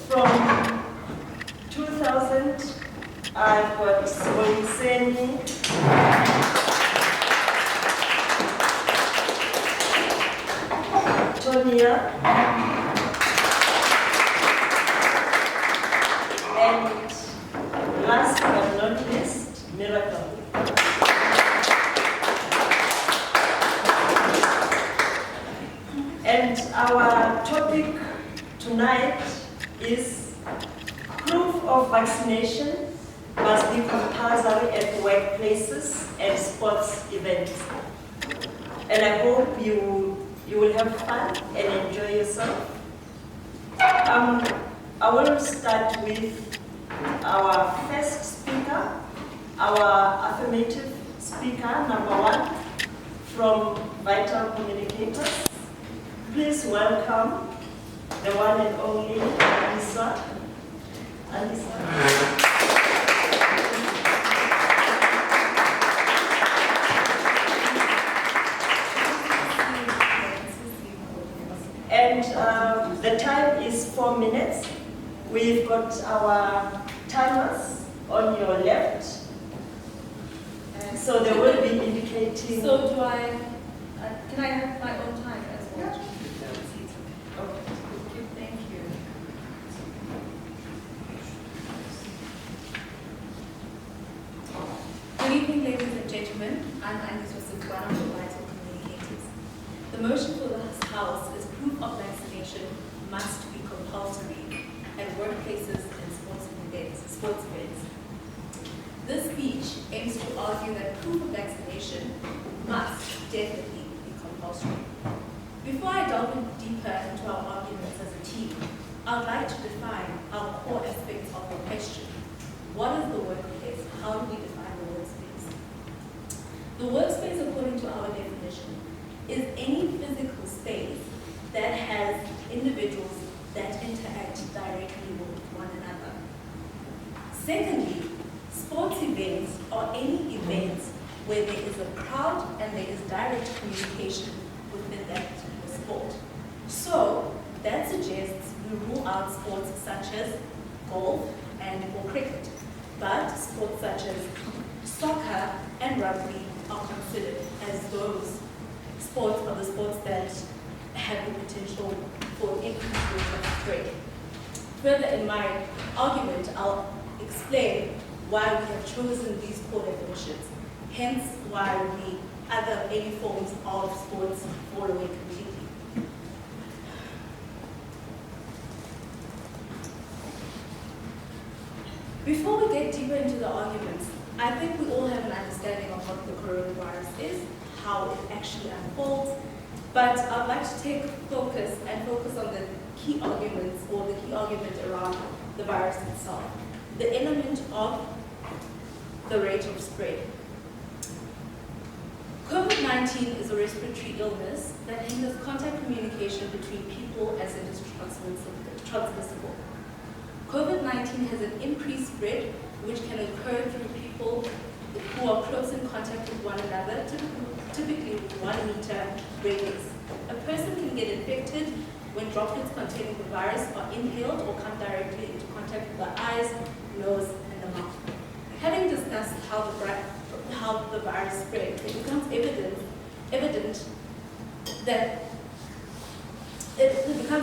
From 2000, I've got Soliseni, Tonia, and last but not least, Miracle. And our topic tonight is proof of vaccination must be compulsory at workplaces and sports events. And I hope you will have fun and enjoy yourself. I will start with our first speaker, our affirmative speaker, number 1, from Vital Communicators. Please welcome the one and only Alisa. And the time is 4 minutes. We've got our timers on your left. So they will be indicating. So do I, can I have my own time as well? Yeah. Okay, thank you. Good evening, ladies and gentlemen. I'm Angus Joseph, one of the Vital Communicators. The motion for this House is proof of vaccination must be compulsory at workplaces and sports events. This speech aims to argue that proof of vaccination must definitely be compulsory. Before I delve deeper into our arguments as a team, I would like to define our core aspects of the question. What is the workplace? How do we define the workspace? The workspace, according to our definition, is any physical space that has individuals that interact directly with one another. Secondly, sports events are any events where there is a crowd and there is direct communication within that particular sport. So that suggests we rule out sports such as golf or cricket, but sports such as soccer and rugby are considered as those sports are the sports that have the potential for increased rate of spread. Further in my argument, I'll explain why we have chosen these core definitions, hence why any forms of sports fall away completely. Before we get deeper into the arguments, I think we all have an understanding of what the coronavirus is, how it actually unfolds, but I'd like to take focus on the key arguments or the key argument around the virus itself, the element of the rate of spread. COVID-19 is a respiratory illness that hinders contact communication between people as it is transmissible. COVID-19 has an increased spread which can occur through people who are close in contact with one another, typically with 1 meter radius. A person can get infected when droplets containing the virus are inhaled or come directly into contact with the eyes, nose, and the mouth. Having discussed how the virus spread, it becomes evident that it has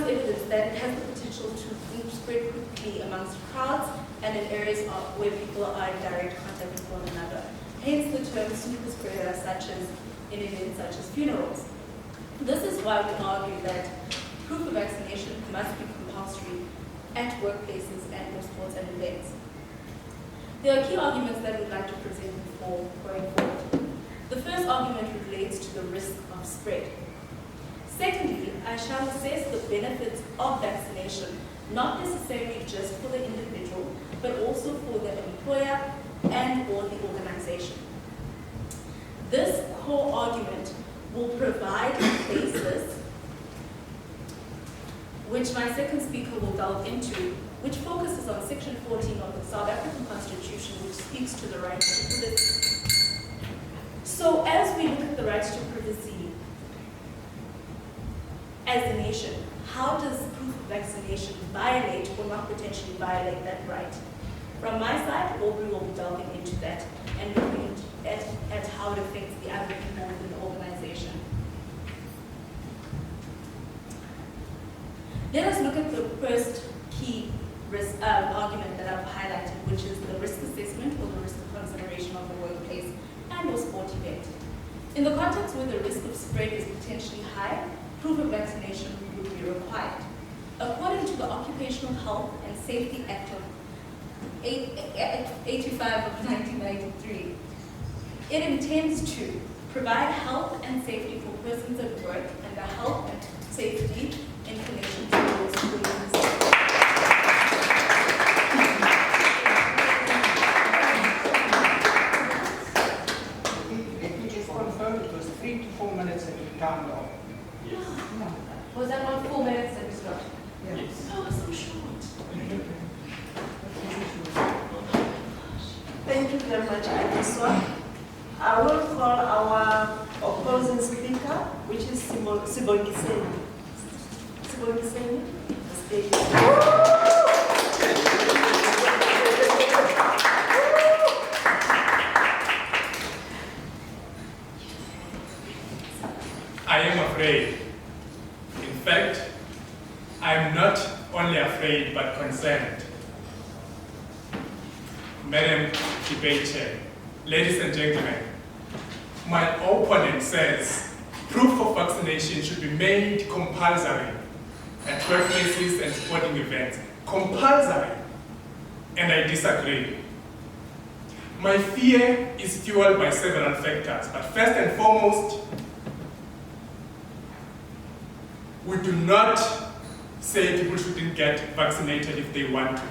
the potential to spread quickly amongst crowds and in areas where people are in direct contact with one another. Hence the term super spreader, such as in events such as funerals. This is why we argue that proof of vaccination must be compulsory at workplaces and for sports and events. There are key arguments that we'd like to present before going forward. The first argument relates to the risk of spread. Secondly, I shall assess the benefits of vaccination, not necessarily just for the individual, but also for the employer and or the organization. This core argument will provide a basis, which my second speaker will delve into, which focuses on Section 14 of the South African Constitution, which speaks to the right to privacy. So as we look at the right to privacy as a nation, how does proof of vaccination violate or not potentially violate that right? From my side, Aubrey will be delving into that and looking at how it affects the other people within the organization. Let us look at the first key risk, argument that I've highlighted, which is the risk assessment or the risk consideration of the workplace and or sport event. In the context where the risk of spread is potentially high, proof of vaccination would be required. According to the Occupational Health and Safety Act of 85 of 1993, it intends to provide health and safety for persons at work and the health and safety in connection to those who use Let me just confirm it was 3 to 4 minutes and you timed off. Yes. Was that one 4 minutes that we started? Yes. Oh, so short. Thank you very much, Aniswa. I will call our opposing speaker, which is Sibongiseni. Sibongiseni, the stage is I am afraid. In fact, I am not only afraid but concerned. Madam Debate Chair, ladies and gentlemen, my opponent says proof of vaccination should be made compulsory at workplaces and sporting events. Compulsory. And I disagree. My fear is fueled by several factors, but first and foremost, we do not say people shouldn't get vaccinated if they want to.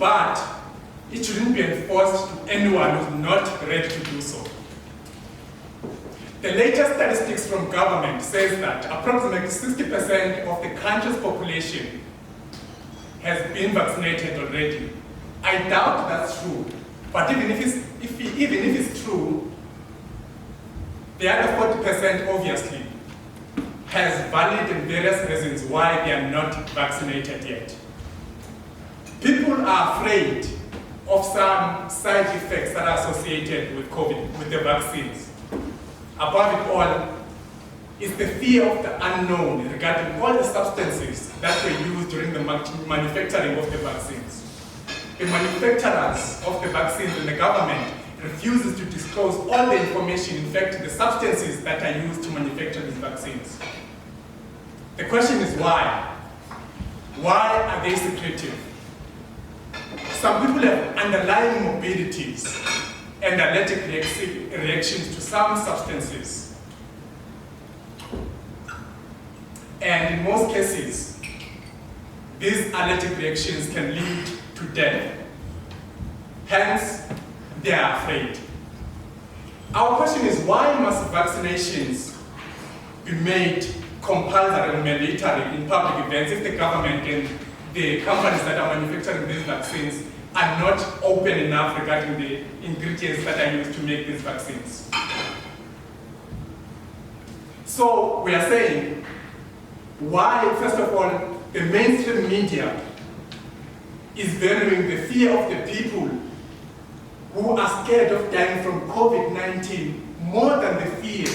But it shouldn't be enforced to anyone who's not ready to do so. The latest statistics from government says that approximately 60% of the country's population has been vaccinated already. I doubt that's true, but even if it's true, the other 40% obviously has valid and various reasons why they are not vaccinated yet. People are afraid of some side effects that are associated with COVID, with the vaccines. Above it all is the fear of the unknown regarding all the substances that were used during the manufacturing of the vaccines. The manufacturers of the vaccines and the government refuses to disclose all the information, in fact, the substances that are used to manufacture these vaccines. The question is why? Why are they secretive? Some people have underlying morbidities and allergic reactions to some substances. And in most cases, these allergic reactions can lead to death. Hence, they are afraid. Our question is, why must vaccinations be made compulsory and mandatory in public events if the government and the companies that are manufacturing these vaccines are not open enough regarding the ingredients that are used to make these vaccines? So we are saying, why, first of all, the mainstream media is valuing the fear of the people who are scared of dying from COVID-19 more than the fear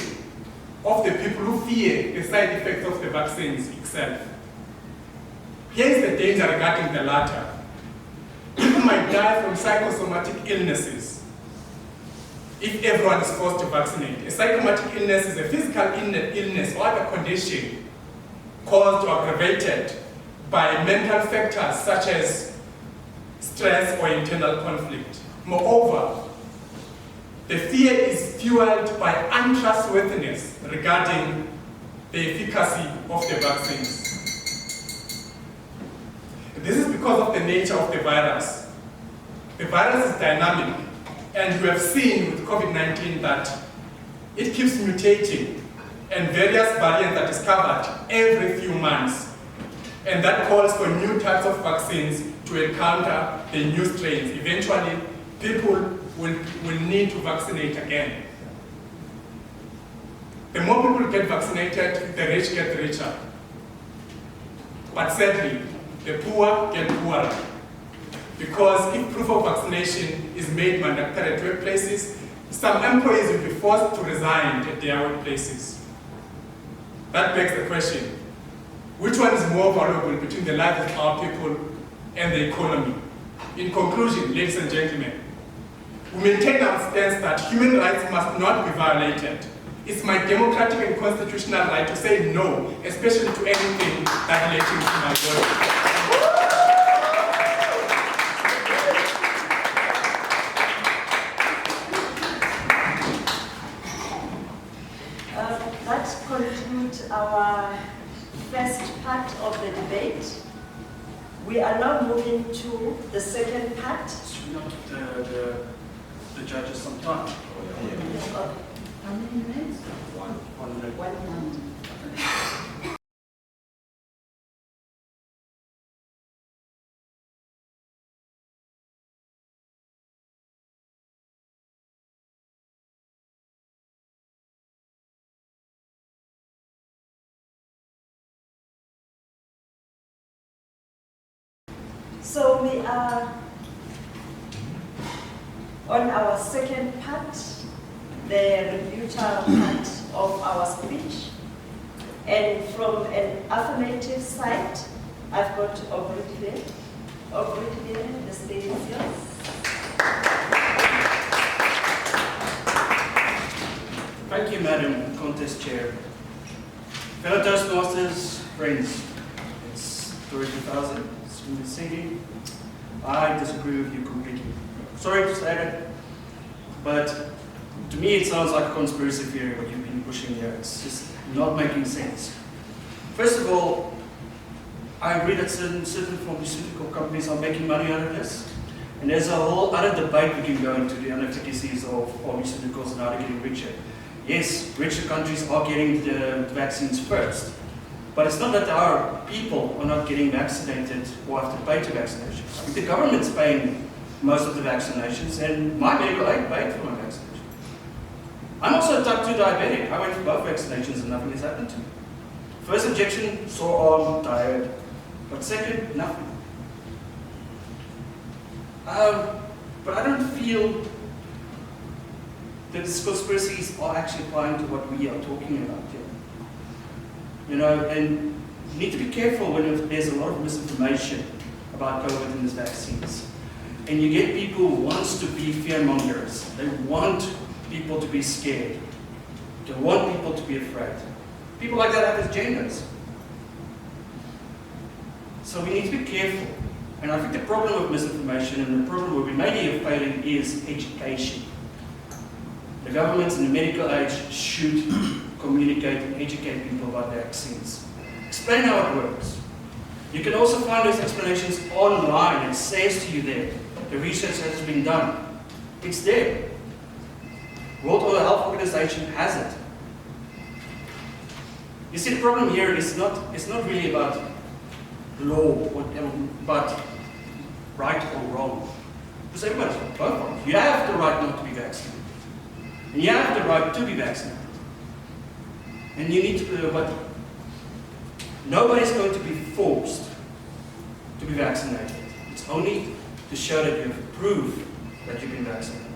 of the people who fear the side effects of the vaccines itself. Here's the danger regarding the latter. People might die from psychosomatic illnesses if everyone is forced to vaccinate. A psychosomatic illness is a physical illness or other condition caused or aggravated by mental factors such as stress or internal conflict. Moreover, the fear is fueled by untrustworthiness regarding the efficacy of the vaccines. This is because of the nature of the virus. The virus is dynamic, and we have seen with COVID-19 that it keeps mutating, and various variants are discovered every few months. And that calls for new types of vaccines to encounter the new strains, eventually people will need to vaccinate again. The more people get vaccinated, the rich get richer. But sadly, the poor get poorer. Because if proof of vaccination is made mandatory at workplaces, some employees will be forced to resign at their workplaces. That begs the question, which one is more valuable between the lives of our people and the economy? In conclusion, ladies and gentlemen, we maintain our stance that human rights must not be violated. It's my democratic and constitutional right to say no, especially to anything that relates to my work. That concludes our first part of the debate. We are now moving to the second part. Should we not give the judges some time? How many minutes? 1 minute. 1 minute. So we are on our second part, the rebuttal part of our speech. And from an affirmative side, I've got Obridile. Obridile, the stage is yours. Thank you, Madam Contest Chair. Fellow Toastmasters, friends, it's 20,000. In the city, I disagree with you completely. Sorry to say that, but to me it sounds like a conspiracy theory what you've been pushing here. It's just not making sense. First of all, I agree that certain pharmaceutical companies are making money out of this, and there's a whole other debate we can go into the inefficacies of pharmaceuticals and how they're getting richer. Yes, richer countries are getting the vaccines first. But it's not that our people are not getting vaccinated or have to pay to vaccinations. I think the government's paying most of the vaccinations, and my medical aid paid for my vaccination. I'm also a type 2 diabetic. I went for both vaccinations and nothing has happened to me. First injection, sore arm, tired. But second, nothing. But I don't feel that these conspiracies are actually applying to what we are talking about here. You know, and you need to be careful when there's a lot of misinformation about COVID and these vaccines. And you get people who want to be fearmongers. They want people to be scared. They want people to be afraid. People like that have agendas. So we need to be careful. And I think the problem with misinformation and the problem where we may be failing is education. The governments and the medical age should communicate and educate people about vaccines. Explain how it works. You can also find those explanations online. It says to you there, the research that has been done. It's there. World Health Organization has it. You see, the problem here is not really about law, but right or wrong. Because everybody's both wrong. You have the right not to be vaccinated. And you have the right to be vaccinated. And you need to, but nobody's going to be forced to be vaccinated. It's only to show that you have proof that you've been vaccinated.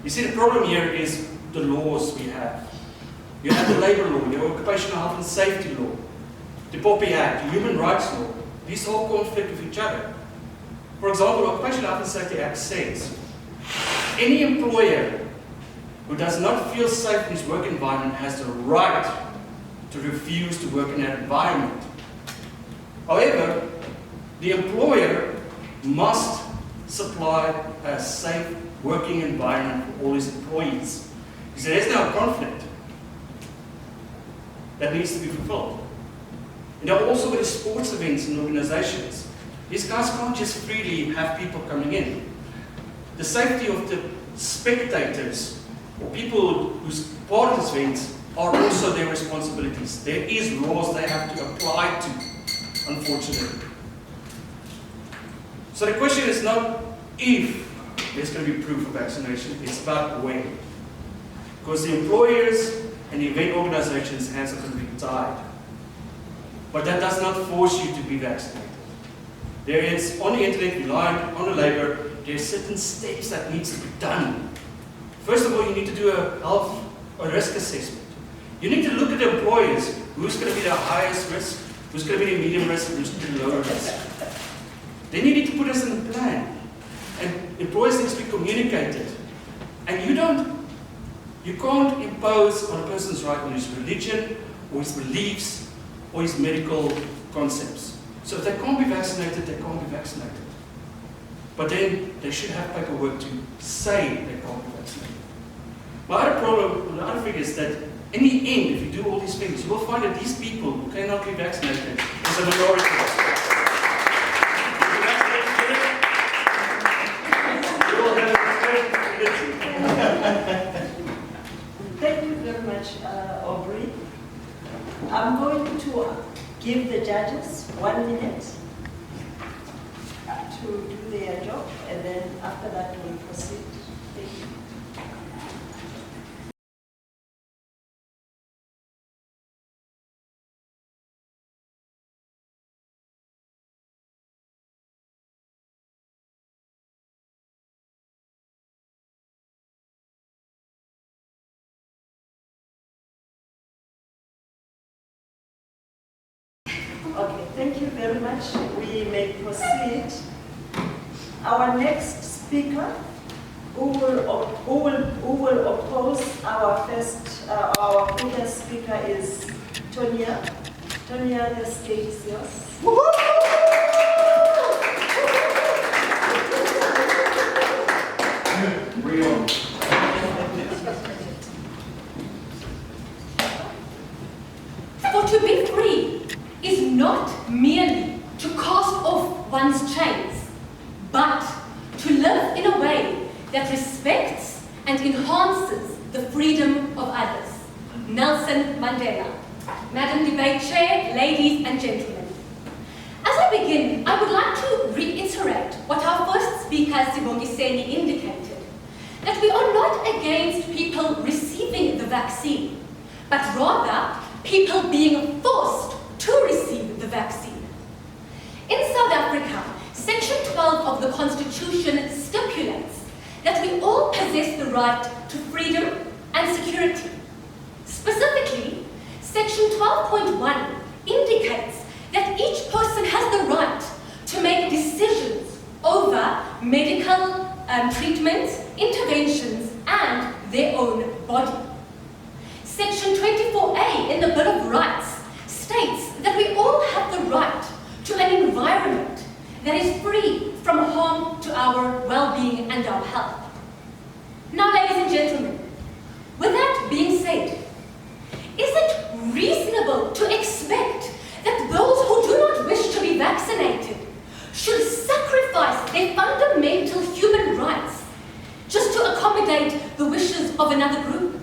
You see, the problem here is the laws we have. You have the labor law, the occupational health and safety law, the POPI Act, the human rights law. These all conflict with each other. For example, the Occupational Health and Safety Act says, any employer who does not feel safe in his work environment has the right to refuse to work in that environment. However, the employer must supply a safe working environment for all his employees. Because there is now a conflict that needs to be fulfilled. And there are also with the sports events and organizations. These guys can't just freely have people coming in. The safety of the spectators or people who's part of this event are also their responsibilities. There is laws they have to apply to, unfortunately. So the question is not if there's going to be proof of vaccination. It's about when. Because the employers and the event organizations' hands are going to be tied. But that does not force you to be vaccinated. There is, on the internet, reliant on the labor, there are certain steps that needs to be done. First of all, you need to do a health or risk assessment. You need to look at the employers, who's going to be the highest risk, who's going to be the medium risk, who's going to be the lower risk. Then you need to put us in a plan. And employers need to be communicated. And you can't impose on a person's right on his religion, or his beliefs, or his medical concepts. So if they can't be vaccinated, they can't be vaccinated. But then they should have paperwork to say they can't be vaccinated. My other problem, the other thing is that in the end, if you do all these things, you will find that these people who cannot be vaccinated is a minority. You will have a Thank you very much, Aubrey. I'm going to give the judges 1 minute to do their job, and then after that we'll proceed. Thank you. Okay, thank you very much. We may proceed. Our next speaker, who will oppose our previous speaker, is Tonya. Tonya, the stage is yours. real. For to be free is not merely to cast off one's chains, but to live in a way that respects and enhances the freedom of others. Nelson Mandela. Madam Debate Chair, ladies and gentlemen. As I begin, I would like to reiterate what our first speaker, Sibongiseni, indicated, that we are not against people receiving the vaccine, but rather people being forced to receive the vaccine. In South Africa, Section 12 of the Constitution stipulates that we all possess the right to freedom and security. Specifically, Section 12.1 indicates that each person has the right to make decisions over medical treatments, interventions, and their own body. Section 24A in the Bill of Rights states that we all have the right to an environment that is free from harm to our well-being and our health. Now, ladies and gentlemen, with that being said, is it reasonable to expect that those who do not wish to be vaccinated should sacrifice their fundamental human rights just to accommodate the wishes of another group?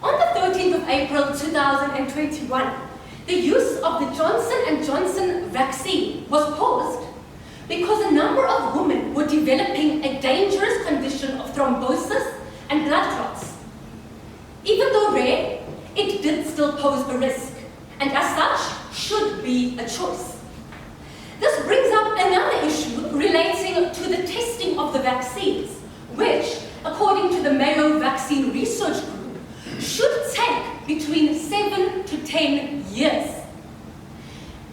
On the 13th of April 2021, the use of the Johnson & Johnson vaccine was paused because a number of women were developing a dangerous condition of thrombosis and blood clots. Even though rare, it did still pose a risk, and as such, should be a choice. This brings up another issue relating to the testing of the vaccines, which, according to the Mayo Vaccine Research Group, should take between 7 to 10 years.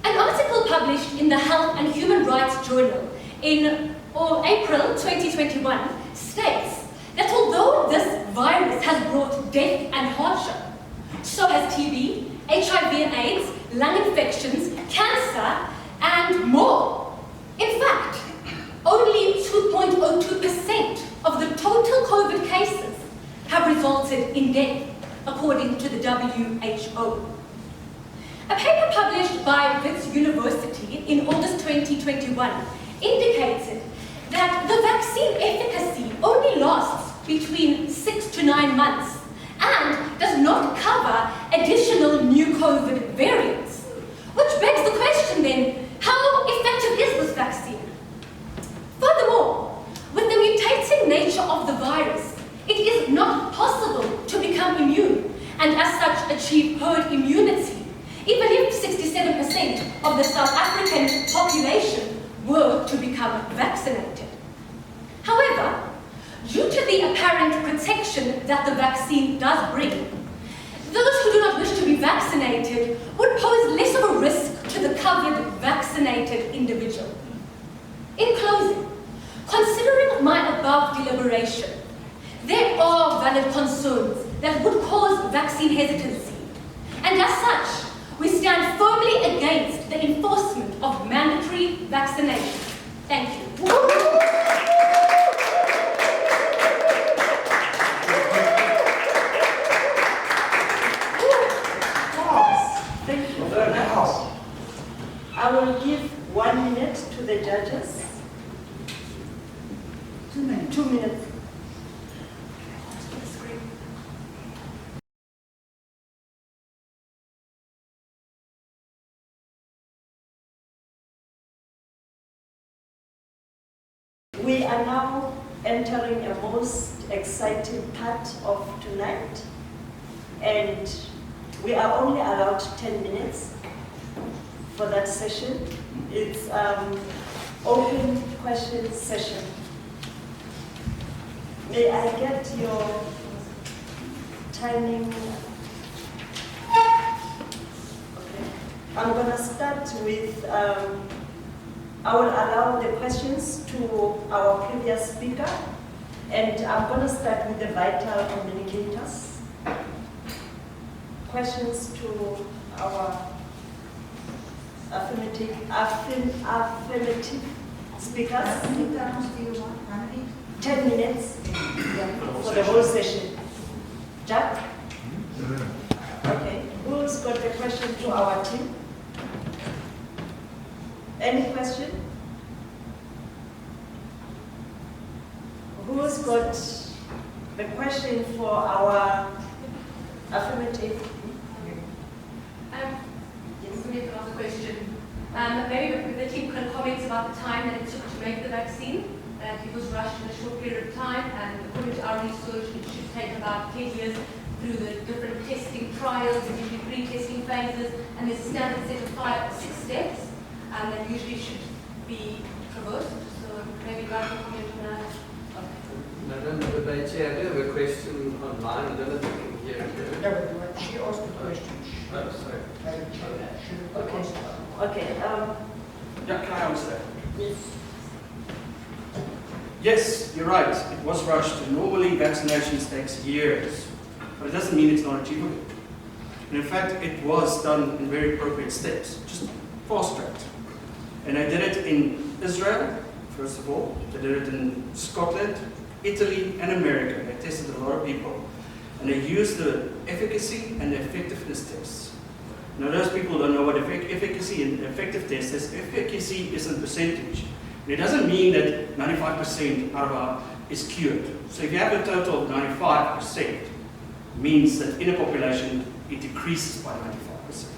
An article published in the Health and Human Rights Journal in April 2021 states that although this virus has brought death and hardship, so has TB, HIV and AIDS, lung infections, cancer, and more. In fact, only 2.02% of the total COVID cases have resulted in death, according to the WHO. A paper published by Wits University in August 2021 indicated that the vaccine efficacy only lasts between 6 to 9 months and does not cover additional new COVID variants. Which begs the question then, how effective is this vaccine? Furthermore, with the the nature of the virus, it is not possible to become immune and as such achieve herd immunity, even if 67% of the South African population were to become vaccinated. However, due to the apparent protection that the vaccine does bring, those who do not wish to be vaccinated would pose less of a risk to the covered vaccinated individual. In closing, considering my above deliberation, there are valid concerns that would cause vaccine hesitancy, and as such, we stand firmly against the enforcement of mandatory vaccination. Thank you. Thank you very much. I will give 1 minute to the judges. 2 minutes. 2 minutes. We are now entering a most exciting part of tonight, and we are only allowed 10 minutes for that session. It's open question session. May I get your timing? Okay. I'm going to start with, I will allow the questions to our previous speaker, and I'm going to start with the vital communicators. Questions to our affirmative speakers. How many times do you want? How many? 10 minutes for the whole session. Jack? Okay. Who's got the question to our team? Any question? Who's got the question for our affirmative? Yes, we have another question. Maybe the team can comment about the time that it took to make the vaccine. That it was rushed in a short period of time, and according to our research, it should take about 10 years through the different testing trials and usually pre-testing phases, and there's a standard set of 5 or 6 steps that usually should be traversed. So maybe you'd like to comment on that? Madam the Chair, I do have a question online. I don't know if you can hear it. Yeah, but she asked the question. Oh, sorry. Madam Chair, should have Okay. asked her. Okay. Yeah, can I answer that? Yes. Yes, you're right. It was rushed. And normally vaccinations takes years, but it doesn't mean it's not achievable. And in fact, it was done in very appropriate steps, just fast-tracked. And they did it in Israel, first of all. They did it in Scotland, Italy, and America. They tested a lot of people. And they used the efficacy and the effectiveness tests. Now, those people don't know what efficacy and effective test is. Efficacy is a percentage. And it doesn't mean that 95% out of our is cured. So if you have a total of 95%, it means that in a population, it decreases by 95%.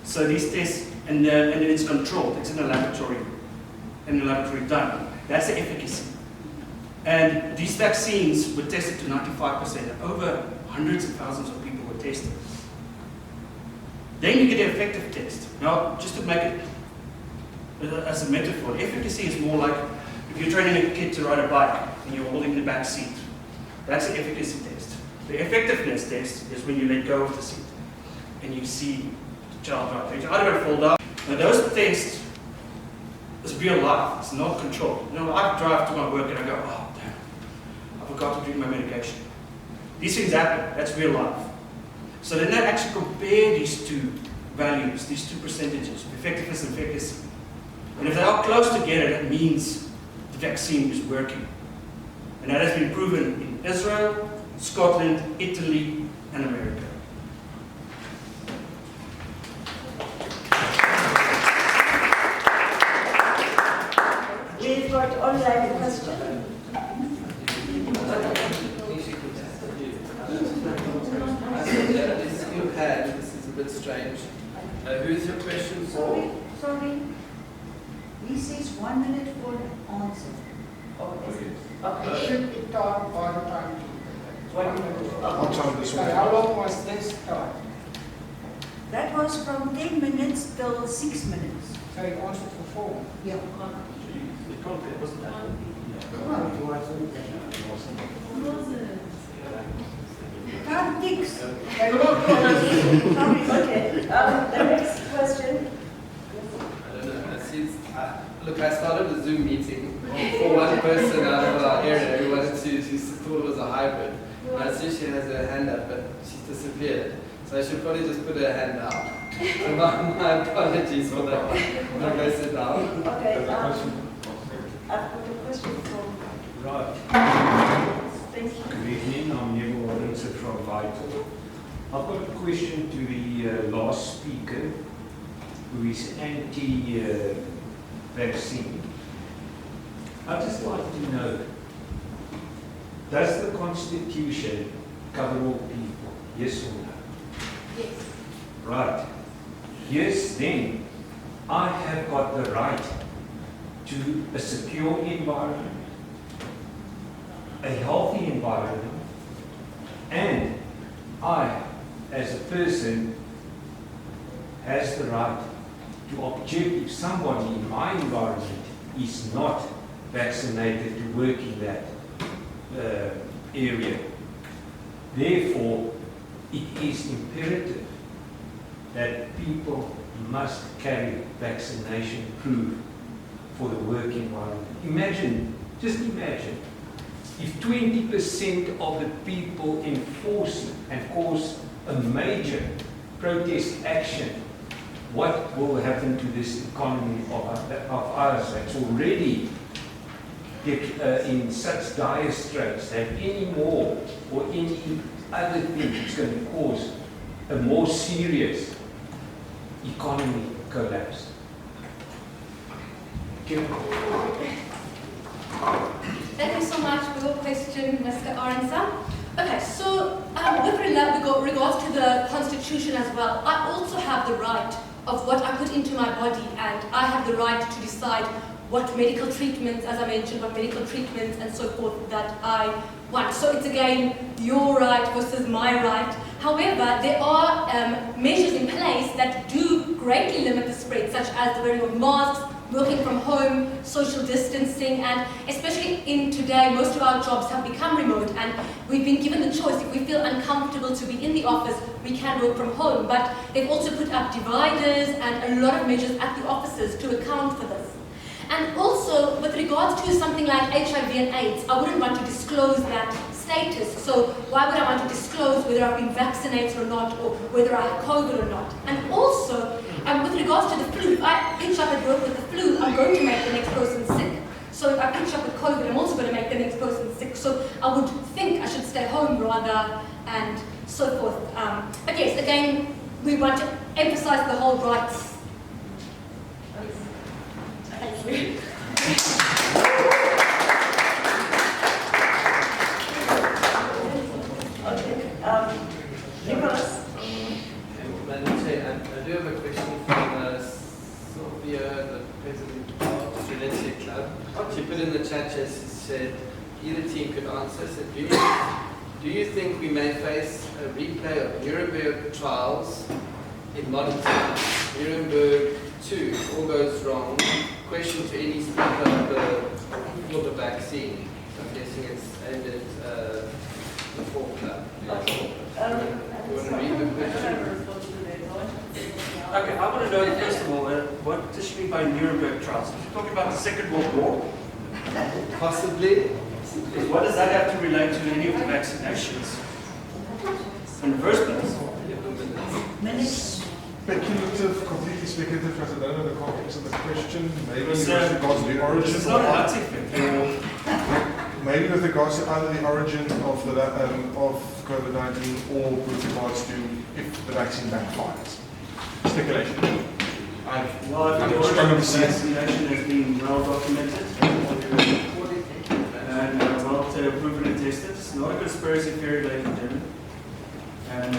So these tests, and then it's controlled. It's in a laboratory done. That's the efficacy. And these vaccines were tested to 95%. Over hundreds of thousands of people were tested. Then you get the effective test. Now, just to make it as a metaphor, efficacy is more like if you're training a kid to ride a bike and you're holding the back seat. That's the efficacy test. The effectiveness test is when you let go of the seat and you see the child ride. You're either going to fall down. Now, those tests is real life. It's not controlled. You know, I drive to my work and I go, oh, damn, I forgot to drink my medication. These things happen. That's real life. So then they actually compare these two values, these two percentages, effectiveness and efficacy. And if they are close together, that means the vaccine is working. And that has been proven in Israel, Scotland, Italy, and America. We've got online question. This is a bit strange. Who's your question for? Sorry. He says 1 minute for answer. Oh, Okay. Okay. Should it start by the time? 20 minutes. I'll time this one. How long was this start? That was from 10 minutes till 6 minutes. So he wants it for 4. Yeah. It can't be, it wasn't that. Time ticks. Okay, the next question. I don't know. Look, I started a Zoom meeting for one person out of our area who wanted to, who thought it was a hybrid. And I see she has her hand up, but she's disappeared. So I should probably just put her hand out. So my apologies for that one. I'm going to go sit down. Okay, I've got a question from. Right. Thank you. Good evening, I'm Neville Robinson from Vital. I've got a question to the last speaker, who is anti-vaccine. I'd just like to know, does the Constitution cover all people? Yes or no? Yes. Right. Yes, then I have got the right to a secure environment, a healthy environment, and I, as a person, has the right to object if somebody in my environment is not vaccinated to work in that area. Therefore, it is imperative that people must carry vaccination proof for the work environment. Imagine, just imagine, if 20% of the people enforce it and cause a major protest action, what will happen to this economy of ours that's already in such dire straits, that any more or any other thing is going to cause a more serious economy collapse? Thank you so much for your question, Mr. Aronson. Okay, so with regards to the Constitution as well, I also have the right of what I put into my body, and I have the right to decide what medical treatments, as I mentioned, what medical treatments and so forth that I want. So it's again your right versus my right. However, there are measures in place that do greatly limit the spread, such as the wearing of masks, working from home, social distancing, and especially in today, most of our jobs have become remote, and we've been given the choice. If we feel uncomfortable to be in the office, we can work from home, but they've also put up dividers and a lot of measures at the offices to account for this. And also, with regards to something like HIV and AIDS, I wouldn't want to disclose that status. So why would I want to disclose whether I've been vaccinated or not, or whether I have COVID or not? And also, with regards to the flu, if I pitch up at work with the flu, I'm going to make the next person sick. So if I pitch up with COVID, I'm also going to make the next person sick. So I would think I should stay home rather, and so forth. But yes, again, we want to emphasize the whole rights. Thank you. Okay, Nicholas. Madam Chair, I do have a question from Sylvia, the president of the Trinity Club. She put in the chat, she said, either team could answer. So do you think we may face a replay of Nuremberg trials in modern times? Nuremberg 2, if all goes wrong. Question to any speaker for the vaccine. I'm guessing it's aimed at the fourth club. Okay. You want to read the question? Okay, I want to know, first of all, what does she mean by Nuremberg trials? Is she talking about the Second World War? Possibly. What does that have to relate to any of the vaccinations? In the first place? Speculative, completely speculative, because I don't know the context of the question. Maybe with It's regards to the origin. It's not a hot thing. Maybe with regards to either the origin of COVID-19 or with regards to if the vaccine backfires. Speculation. Well, I think the origin of vaccination has been well documented and well proven and tested. It's not a conspiracy theory, ladies and gentlemen. And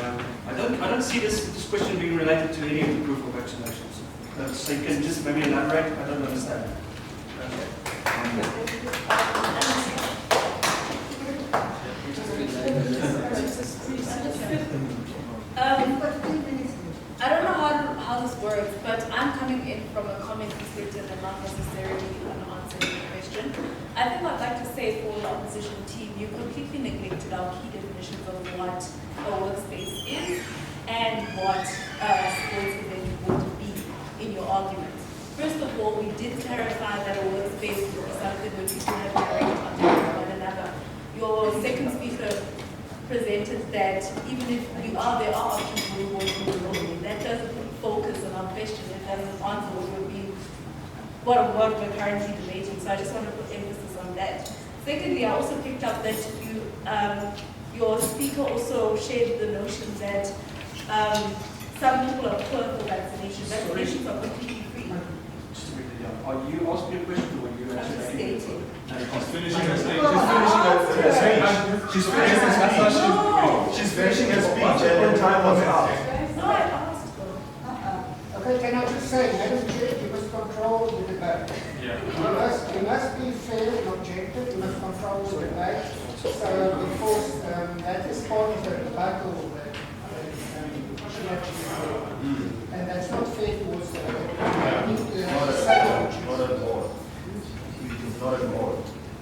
I don't see this question being related to any of the proof of vaccinations. So you can just maybe elaborate. I don't understand. Okay. opposition team, you completely neglected our key definitions of what a workspace is and what a sports event would be in your argument. First of all, we did clarify that a workspace would be something where people have direct contact with one another. Your second speaker presented that even if there are options for working remotely, that doesn't focus on our question. It doesn't answer what we're currently debating. So I just want to put emphasis on that. Secondly, I also picked up that your speaker also shared the notion that some people are poor for vaccination. Vaccinations are completely free. Are you asking a question or are you I'm just actually stating. She's finishing her speech. She's finishing her speech. She's finishing her speech and then time was out. No, I asked. Okay, can I just say, Madam Chair, you must control the debate. Yeah. You must be fair and objective, you must control the debate. So, because that is part of the battle that she actually said. And that's not fair towards the Not at all. It's not at all.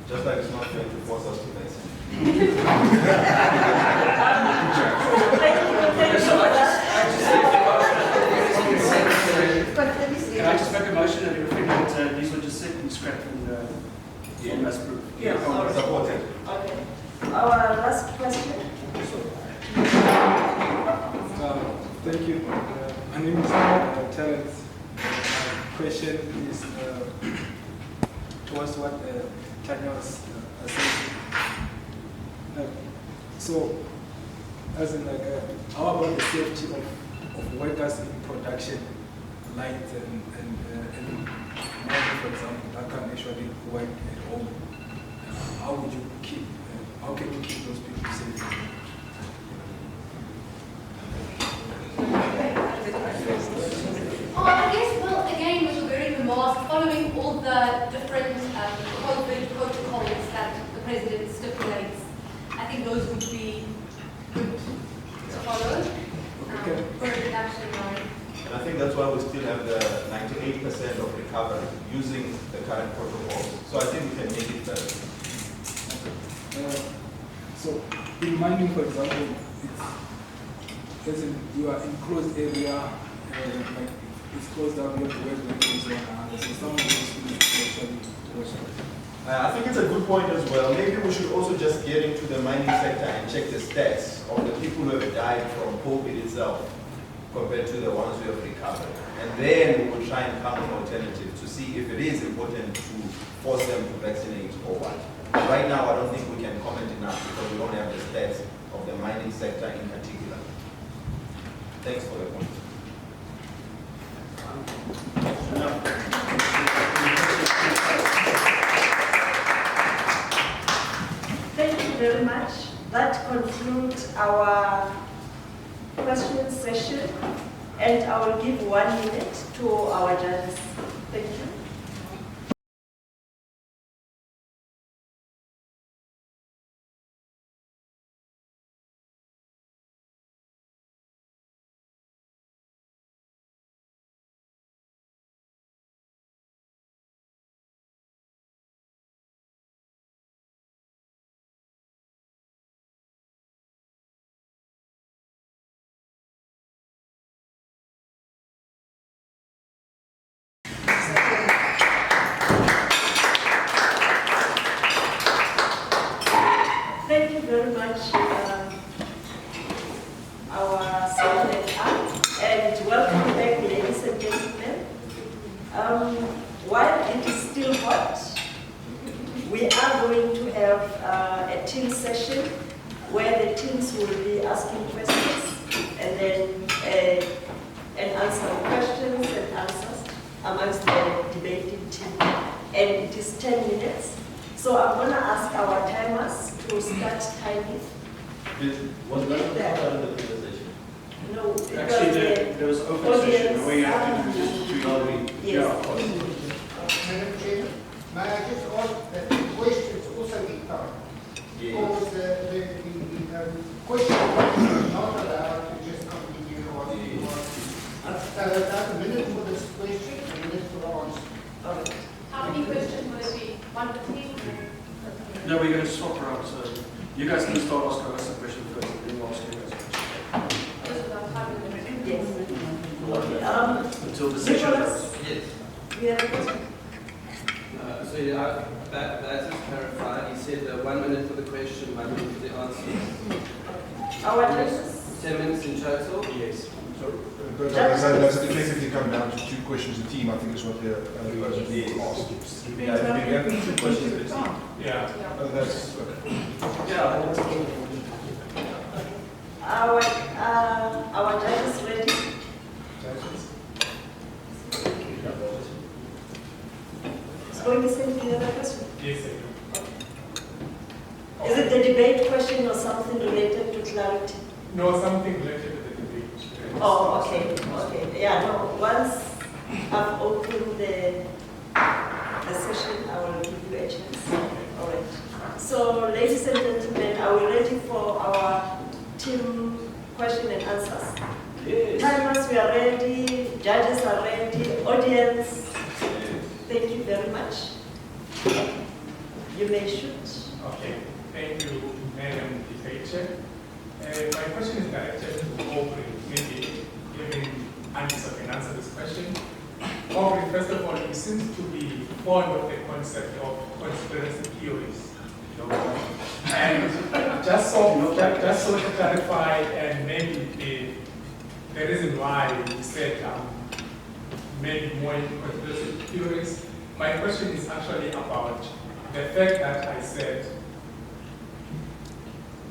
Just like it's not fair to force us to vaccinate. Can I just make a motion that we reflect that these were just set and scrapped from the last group? Yes, sorry. Supported. Okay. Our last question. Thank you. My name is Terence. My question is towards what Tanya was saying. So, as in how about the safety of workers in production lines and for example, that can actually work at home? How can you keep those people safe? I guess, well, again, with the wearing the mask, following all the different COVID protocols that the President stipulates, I think those would be good to follow for a reduction line. And I think that's why we still have the 98% of recovery using the current protocols. So I think we can make it better. So, in mining, for example, you are in closed area, like it's closed down, you have to work with things one another. So some of those things actually I think it's a good point as well. Maybe we should also just get into the mining sector and check the stats of the people who have died from COVID itself compared to the ones who have recovered. And then we will try and come an alternative to see if it is important to force them to vaccinate or what. Right now, I don't think we can comment enough because we don't have the stats of the mining sector in particular. Thanks for the point. Thank you very much. That concludes our question session, and I will give 1 minute to our judges. Thank you. Thank you very much, our second up, and welcome back, ladies and gentlemen. While it is still hot, we are going to have a team session where the teams will be asking questions and then answering questions and answers amongst the debating team. And it is 10 minutes. So I'm going to ask our timers to start timing. Was that part of the conversation? No, because Actually, there was an open session where you have to do just to Yes. yeah, of course. Madam Chair, may I just ask that the questions also be timed? Because the question is not allowed to just continue on. That's a minute for this question, a minute for the answer. How many questions will it be? 1 per team? No, No, we're going to swap around. So you guys can start asking us a question first, and then we'll ask you guys a question. Yes. Until the session Nicholas? goes. Yes. You have a question? So yeah, that is clarified. He said 1 minute for the question, 1 minute for the answer. Our judges? 10 minutes in total? Yes. But does it effectively come down to 2 questions a team, I think is what the asked. Yeah, we have 2 questions per team. Yeah. That's, okay. Yeah. Our judges ready? Going to send the other question? Yes, I do. Is it the debate question or something related to clarity? No, something related to the debate. Oh, okay, okay. Yeah, no, once I've opened the session, I will give you a chance. All right. So, ladies and gentlemen, are we ready for our team question and answers? Yes. Timers, we are ready. Judges are ready. Audience, thank you very much. You may shoot. Okay, thank you, Madam Debater. My question is directed to Aubrey. Maybe even Anissa can answer this question. Aubrey, first of all, you seem to be fond of the concept of conspiracy theories. And just so to clarify, and maybe the reason why you said maybe more into conspiracy theories, my question is actually about the fact that I said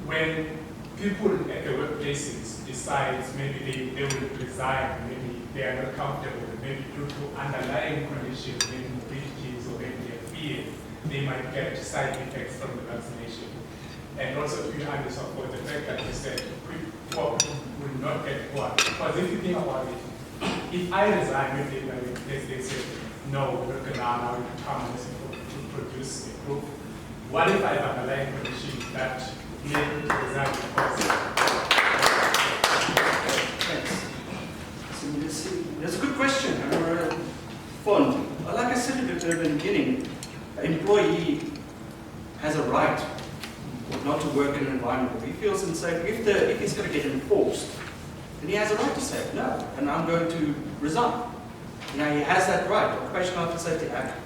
when people at the workplaces decide maybe they will resign, maybe they are not comfortable, maybe due to underlying conditions, maybe mobilities or maybe their fear, they might get side effects from the vaccination. And also to you, Anderson, for the fact that you said people will not get work. Because if you think about it, if I resign, maybe they say, no, we're not going to allow you to come to produce a proof. What if I have underlying conditions that make me to resign because That's a good question. Fun. Like I said at the beginning, an employee has a right not to work in an environment where he feels unsafe. If he's going to get enforced, then he has a right to say, no, and I'm going to resign. He has that right. The Occupational Health and Safety Act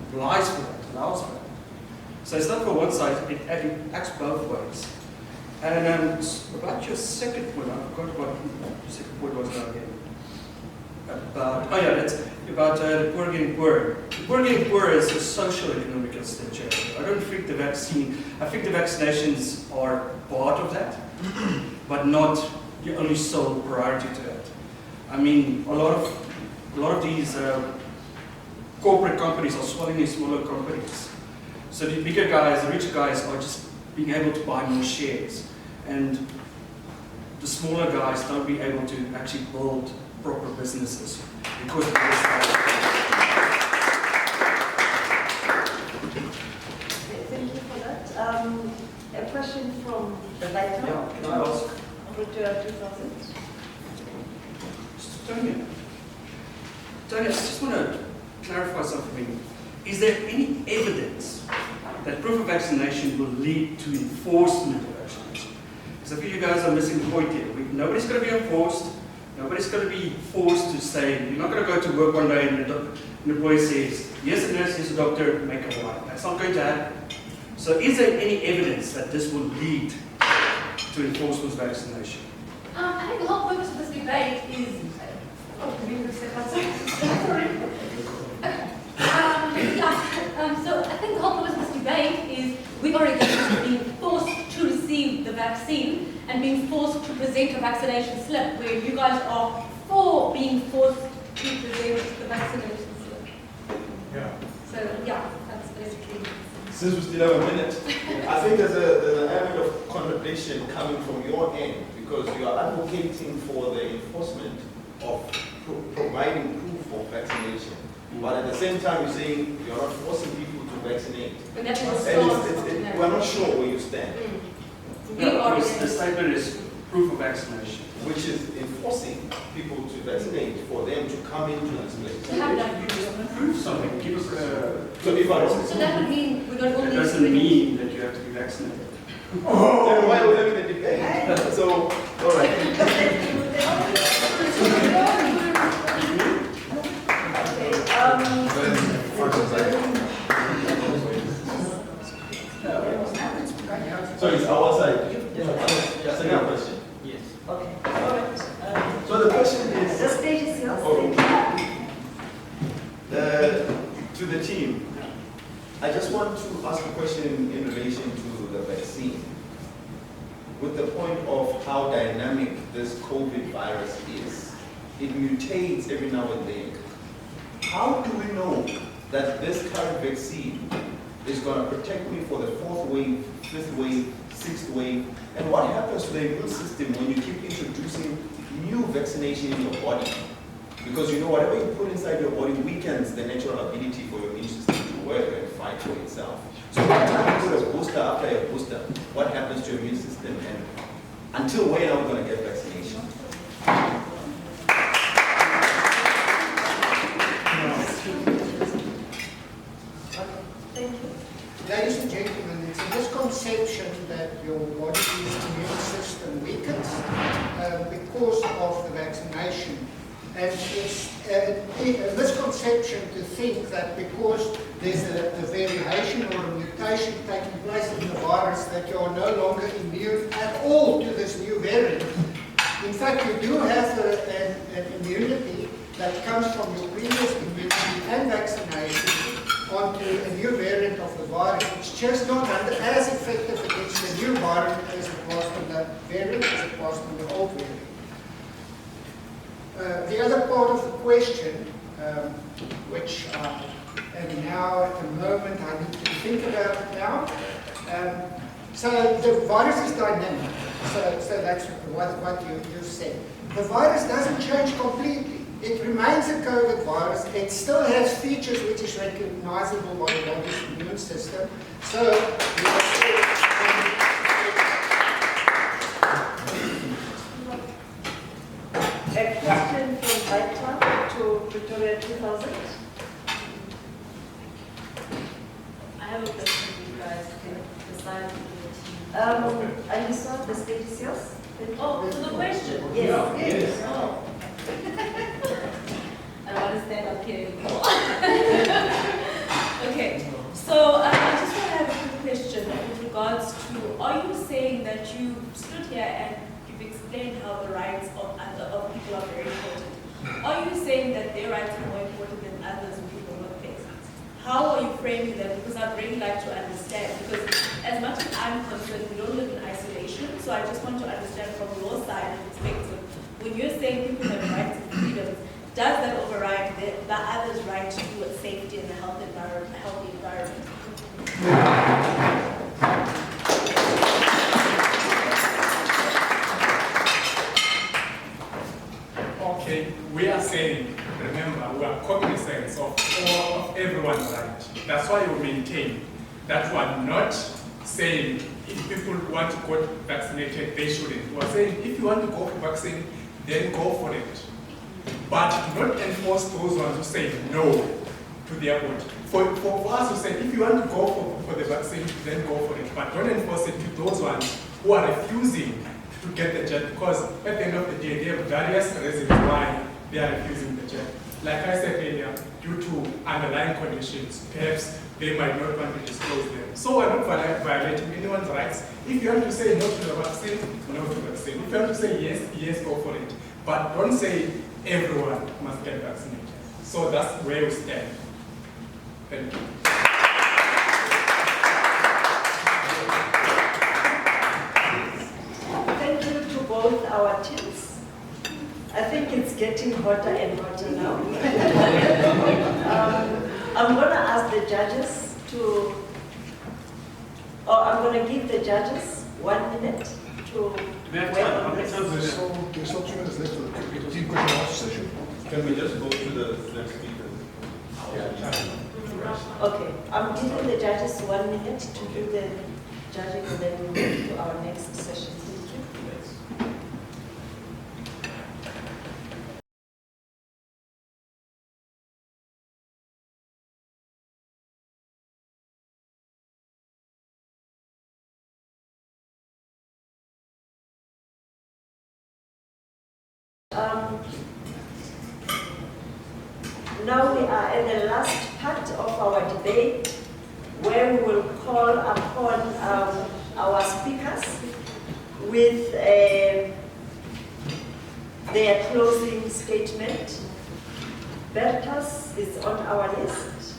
applies for that, allows for that. So it's not for one side, it acts both ways. And about your second point, I forgot what your second point was now again. That's about the poor getting poorer. The poor getting poorer is a social economic extension. I don't think the vaccinations are part of that, but not the only sole priority to that. I mean, a lot of these corporate companies are swallowing these smaller companies. So the bigger guys, the richer guys, are just being able to buy more shares, and the smaller guys don't be able to actually build proper businesses because of this. Thank you for that. A question from the lighter. Yeah, can I ask? Pretoria 2000. Tony, I just want to clarify something for me. Is there any evidence that proof of vaccination will lead to enforcement of vaccination? Because I feel you guys are missing the point here. Nobody's going to be enforced. Nobody's going to be forced to say, you're not going to go to work one day and the employee says, yes, a nurse, yes, a doctor, make a line. That's not going to happen. So is there any evidence that this will lead to enforcement of vaccination? I think the whole purpose of this debate is... Oh, give me a second. Sorry. So I think the whole purpose of this debate is we are against being forced to receive the vaccine and being forced to present a vaccination slip, where you guys are for being forced to present the vaccination slip. yeah. So yeah, that's basically. Since we still have a minute, I think there's an element of contradiction coming from your end, because you are advocating for the enforcement of providing proof of vaccination. But at the same time, you're saying you're not forcing people to vaccinate. But that's And we're not sure where you stand, The statement is proof of vaccination, which is enforcing people to vaccinate for them to come into this place. To have that prove something. Give us So if I don't So that would mean we don't It only. doesn't mean that you have to be vaccinated. Then why are we having a debate? So, all So it's our side. Second question. Yes. Okay, all right. So the question is, The stage is yours. to the team, I just want to ask a question in relation to the vaccine. With the point of how dynamic this COVID virus is, it mutates every now and then. How do we know that this current vaccine is going to protect me for the 4th wave, 5th wave, 6th wave? And what happens to the immune system when you keep introducing new vaccination in your body? Because you know, whatever you put inside your body weakens the natural ability for your immune system to work and fight for itself. So by the time you put a booster after a booster, what happens to your immune system? And until when are we going to get vaccination? Thank you. Ladies and gentlemen, it's a misconception that your body's immune system weakens because of the vaccination. And it's a misconception to think that because there's a variation or a mutation taking place in the virus that you are no longer immune at all to this new variant. In fact, you do have an immunity that comes from your previous immunity and vaccination onto a new variant of the virus. It's just not as effective against the new variant as it was from the variant, as it was from the old variant. The other part of the question, which and now at the moment I need to think about it now. So the virus is dynamic. So that's what you said. The virus doesn't change completely. It remains a COVID virus. It still has features which is recognizable by the body's immune system. So A question from Vita to Pretoria 2000. I have a question for you guys to decide for the team. Alisa, the stage is yours. Oh, to the question? Yes. Yes. Oh. I don't want to stand up here anymore. Okay, so I just want to have a quick question with regards to, are you saying that you stood here and you've explained how the rights of people are very important? Are you saying that their rights are more important than others in the workplace? How are you framing that? Because I'd really like to understand, because as much as I'm concerned, we don't live in isolation, so I just want to understand from your side and perspective, when you're saying people have rights and freedoms, does that override the other's right to safety and a healthy environment? Okay, we are saying, remember, we are cognizant of everyone's right. That's why we maintain that we are not saying if people want to get vaccinated, they shouldn't. We are saying if you want to go for vaccine, then go for it. But do not enforce those ones who say no to their body. For us to say, if you want to go for the vaccine, then go for it. But don't enforce it to those ones who are refusing to get the jab, because at the end of the day, they have various reasons why they are refusing the jab. Like I said earlier, due to underlying conditions, perhaps they might not want to disclose them. So we're not violating anyone's rights. If you want to say no to the vaccine, no to the vaccine. If you want to say yes, yes, go for it. But don't say everyone must get vaccinated. So that's where we stand. Thank you. Thank you to both our teams. I think it's getting hotter and hotter now. I'm going to ask the judges I'm going to give the judges 1 minute to work on this. So there's still 2 minutes left for the team question and answer session. Can we just go to the next speaker? Okay, I'm giving the judges 1 minute to do the judging, and then we'll move to our next session. now we are at the last part of our debate, where we will call upon our speakers with their closing statement. Bertus is on our list.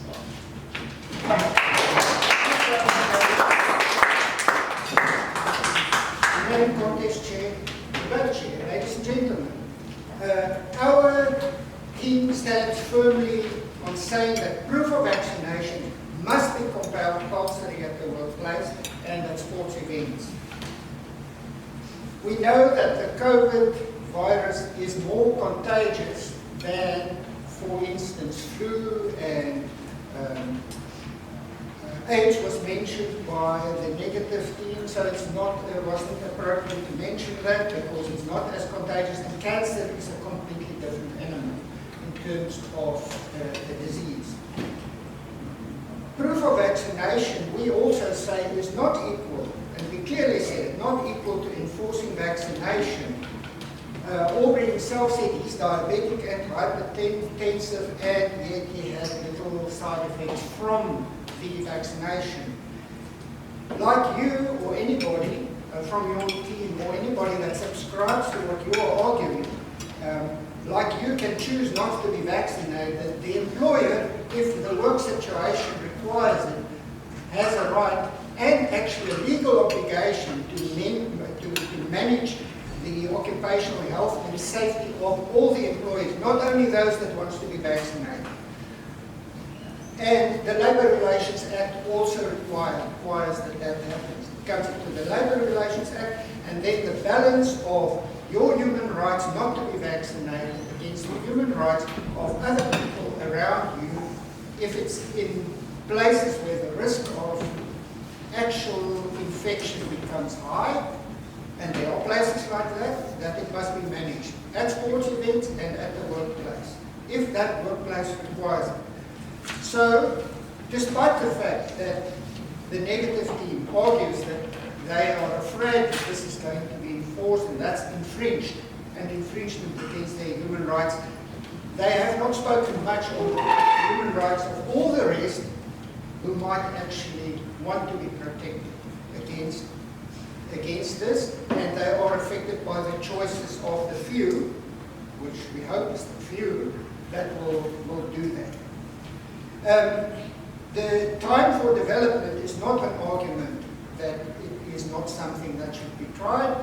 Madam Contest Chair, Madam Chair, ladies and gentlemen, our team stands firmly on saying that proof of vaccination must be compulsory at the workplace and at sports events. We know that the COVID virus is more contagious than, for instance, flu and AIDS was mentioned by the negative team, so it wasn't appropriate to mention that because it's not as contagious, and cancer is a completely different animal in terms of the disease. Proof of vaccination, we also say, is not equal, and we clearly said, not equal to enforcing vaccination. Aubrey himself said he's diabetic and hypertensive, and yet he has little side effects from the vaccination. Like you or anybody from your team or anybody that subscribes to what you are arguing, like you can choose not to be vaccinated, the employer, if the work situation requires it, has a right and actually a legal obligation to manage the occupational health and safety of all the employees, not only those that want to be vaccinated. And the Labour Relations Act also requires that that happens. It comes into the Labour Relations Act, and then the balance of your human rights not to be vaccinated against the human rights of other people around you, if it's in places where the risk of actual infection becomes high, and there are places like that, that it must be managed at sports events and at the workplace, if that workplace requires it. So, despite the fact that the negative team argues that they are afraid that this is going to be enforced and that's infringed, and infringement against their human rights, they have not spoken much of the human rights of all the rest who might actually want to be protected against this, and they are affected by the choices of the few, which we hope is the few, that will do that. The time for development is not an argument that it is not something that should be tried.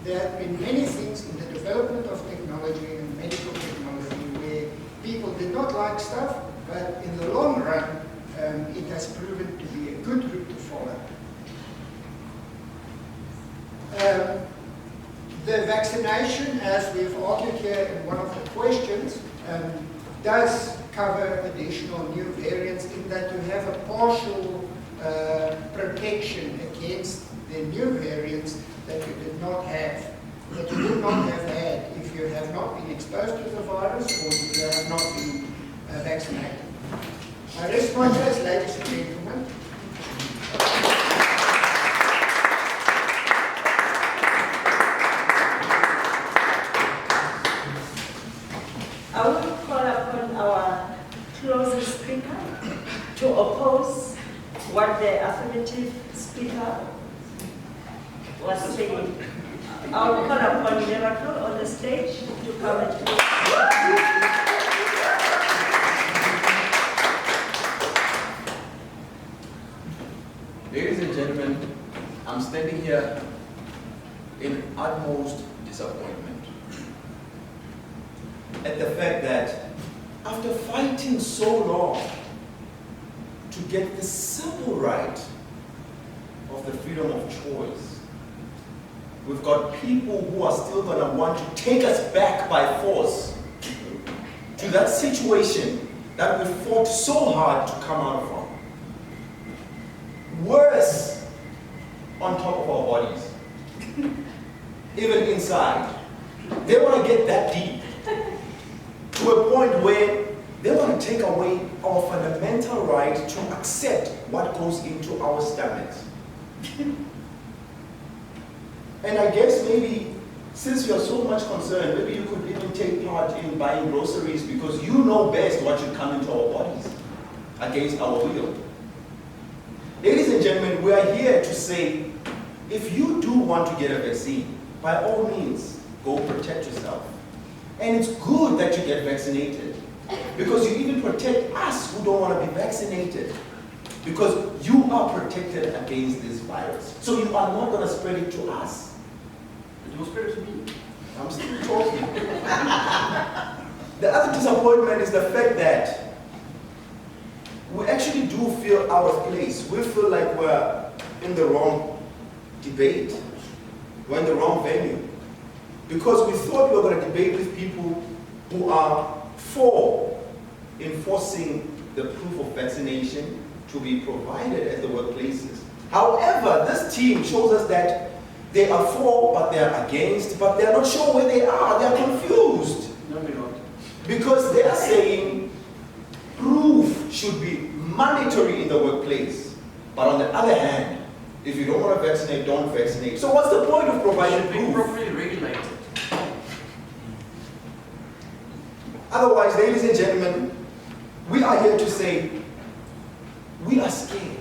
There have been many things in the development of technology and medical technology where people did not like stuff, but in the long run, it has proven to be a good route to follow. The vaccination, as we've argued here in one of the questions, does cover additional new variants in that you have a partial protection against the new variants that you did not have, that you would not have had if you have not been exposed to the virus or if you have not been vaccinated. I rest my case, ladies and gentlemen. I will call upon our closing speaker to oppose what the affirmative speaker was saying. I will call upon Miracle on the stage to come and Ladies and gentlemen, I'm standing here in utmost disappointment at the fact that after fighting so long to get the simple right of the freedom of choice, we've got people who are still going to want to take us back by force to that situation that we fought so hard to come out from. Worse, on top of our bodies, even inside. They want to get that deep to a point where they want to take away our fundamental right to accept what goes into our stomachs. And I guess maybe since you are so much concerned, maybe you could even take part in buying groceries because you know best what should come into our bodies against our will. Ladies and gentlemen, we are here to say, if you do want to get a vaccine, by all means, go protect yourself. And it's good that you get vaccinated because you even protect us who don't want to be vaccinated because you are protected against this virus. So you are not going to spread it to us. You spread it to me. I'm still talking. The other disappointment is the fact that we actually do feel out of place. We feel like we're in the wrong debate. We're in the wrong venue. Because we thought we were going to debate with people who are for enforcing the proof of vaccination to be provided at the workplaces. However, this team shows us that they are for, but they are against, but they are not sure where they are. They are confused. No, we're not. Because they are saying proof should be mandatory in the workplace. But on the other hand, if you don't want to vaccinate, don't vaccinate. So what's the point of providing proof? Properly regulated. Otherwise, ladies and gentlemen, we are here to say, we are scared.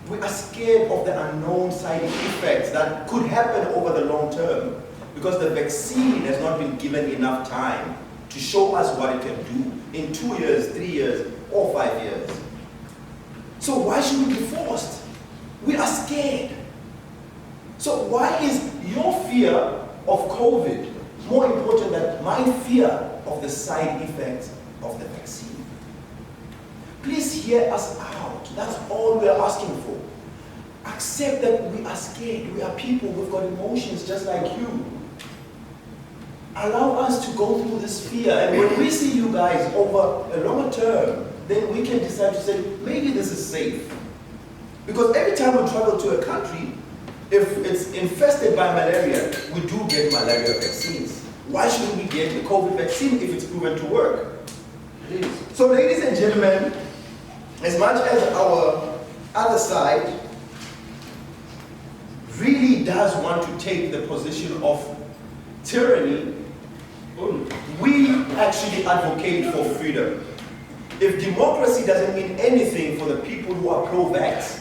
We are scared of the unknown side effects that could happen over the long term because the vaccine has not been given enough time to show us what it can do in 2 years, 3 years, or 5 years. So why should we be forced? We are scared. So why is your fear of COVID more important than my fear of the side effects of the vaccine? Please hear us out. That's all we are asking for. Accept that we are scared. We are people. We've got emotions just like you. Allow us to go through this fear. And when we see you guys over a longer term, then we can decide to say, maybe this is safe. Because every time we travel to a country, if it's infested by malaria, we do get malaria vaccines. Why shouldn't we get the COVID vaccine if it's proven to work? It is. So ladies and gentlemen, as much as our other side really does want to take the position of tyranny, we actually advocate for freedom. If democracy doesn't mean anything for the people who are pro-vax,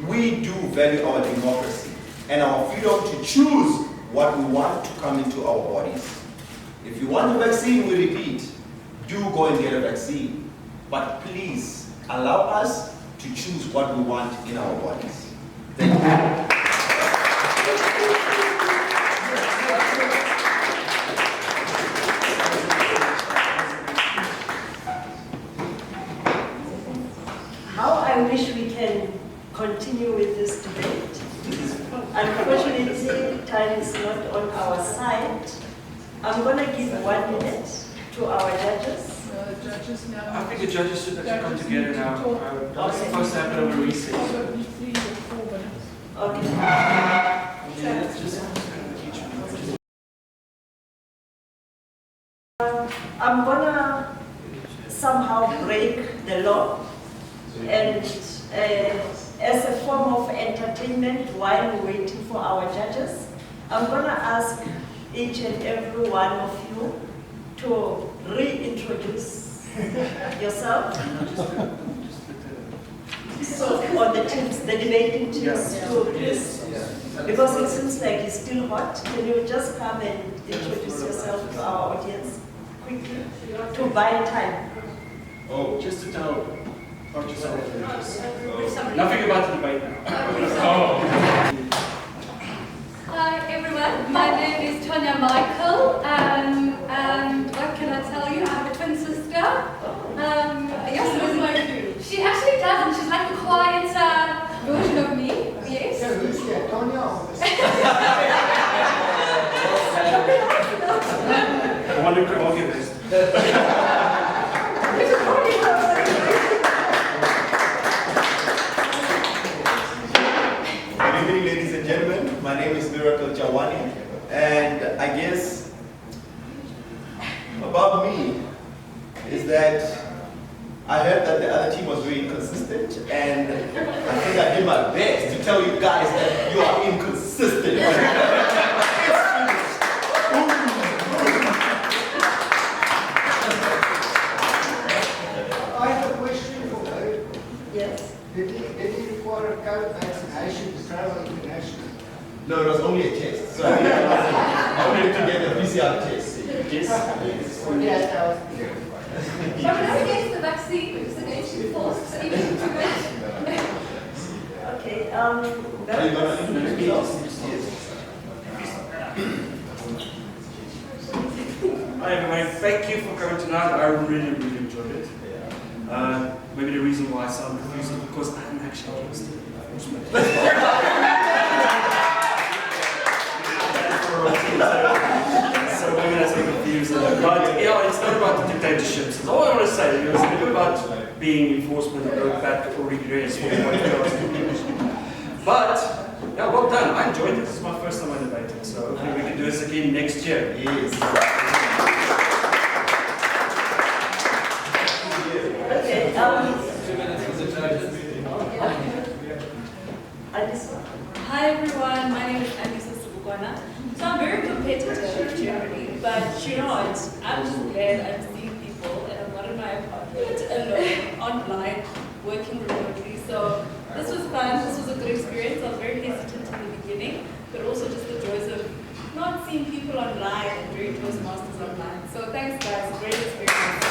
we do value our democracy and our freedom to choose what we want to come into our bodies. If you want a vaccine, we repeat, do go and get a vaccine. But please, allow us to choose what we want in our bodies. Thank you. How I wish we can continue with this debate. Unfortunately, time is not on our side. I'm going to give 1 minute to our judges. I think the judges should actually come together now. It's supposed to happen over recess. Okay. Let's just I'm going to somehow break the law and as a form of entertainment while we're waiting for our judges, I'm going to ask each and every one of you to reintroduce yourself. Or the teams, the debating teams, to please, because it seems like it's still hot. Can you just come and introduce yourself to our audience quickly to buy time? Oh, just to tell nothing about the debate now. Hi everyone, my name is Tonya Michael, and what can I tell you? I have a twin sister. Yes, it was my cue. She actually does, and she's like a quiet version of me. Yes. So who's here, Tonya? I wonder if I'll get this. Good evening, ladies and gentlemen. My name is Miracle Jawani, and I guess about me is that I heard that the other team was very inconsistent, and I think I did my best to tell you guys that you are inconsistent. It's travel internationally? No, it was only a test. So I wanted to get a PCR test. Yes. But we're not against the vaccination force, so you need to Okay, Are you going to introduce yourself? Yes. Hi everyone, thank you for coming tonight. I really enjoyed it. Maybe the reason why I sound confused is because I'm actually against it. So maybe that's a bit confusing. But yeah, it's not about the dictatorships. That's all I want to say. It's never about being enforcement or going back or regress. But yeah, well done. I enjoyed it. This is my first time I debated, so hopefully we can do this again next year. Yes. okay, 2 minutes for the judges. Hi everyone, my name is Anissa Subukwana. So I'm very competitive generally, but you know what? I'm just glad I'm seeing people and I'm not in my apartment alone, online, working remotely. So this was fun, this was a good experience. I was very hesitant in the beginning, but also just the joys of not seeing people online and doing Toastmasters online. So thanks guys, great experience.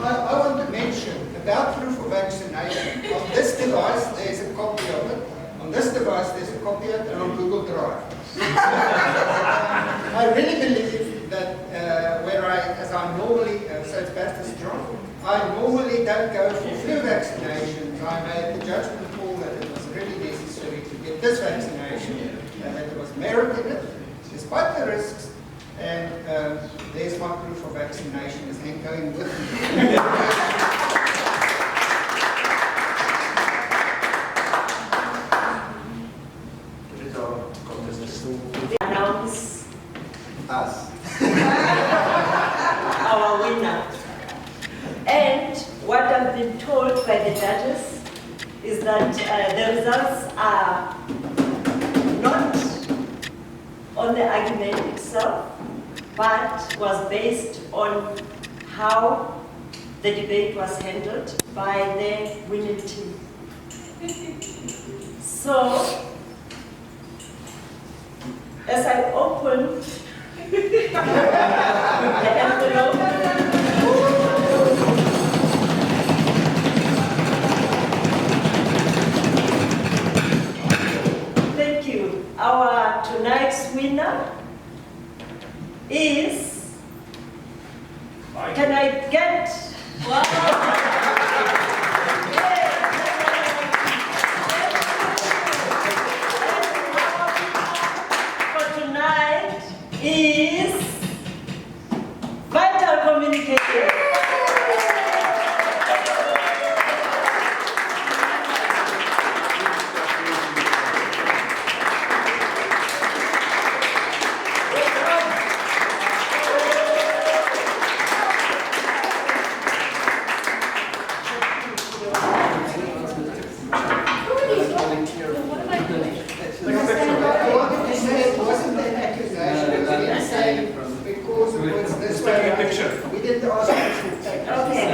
I want to mention about proof of vaccination. On this device, there's a copy of it. On this device, there's a copy of it, and on Google Drive. I really believe that as I normally, so it's best as strong, I normally don't go for flu vaccinations. I made the judgment call that it was really necessary to get this vaccination, and that there was merit in it, despite the risks. And there's my proof of vaccination, is him going with me. Announce Us. our winner. And what I've been told by the judges is that the results are not on the argument itself, but was based on how the debate was handled by the winning team. So, as I open the envelope, thank you. Our tonight's winner is, can I get, for tonight is Vital Communicators. What am I doing? I wanted to say it wasn't an accusation. We didn't say because it was this way. We didn't ask you to take it. Okay,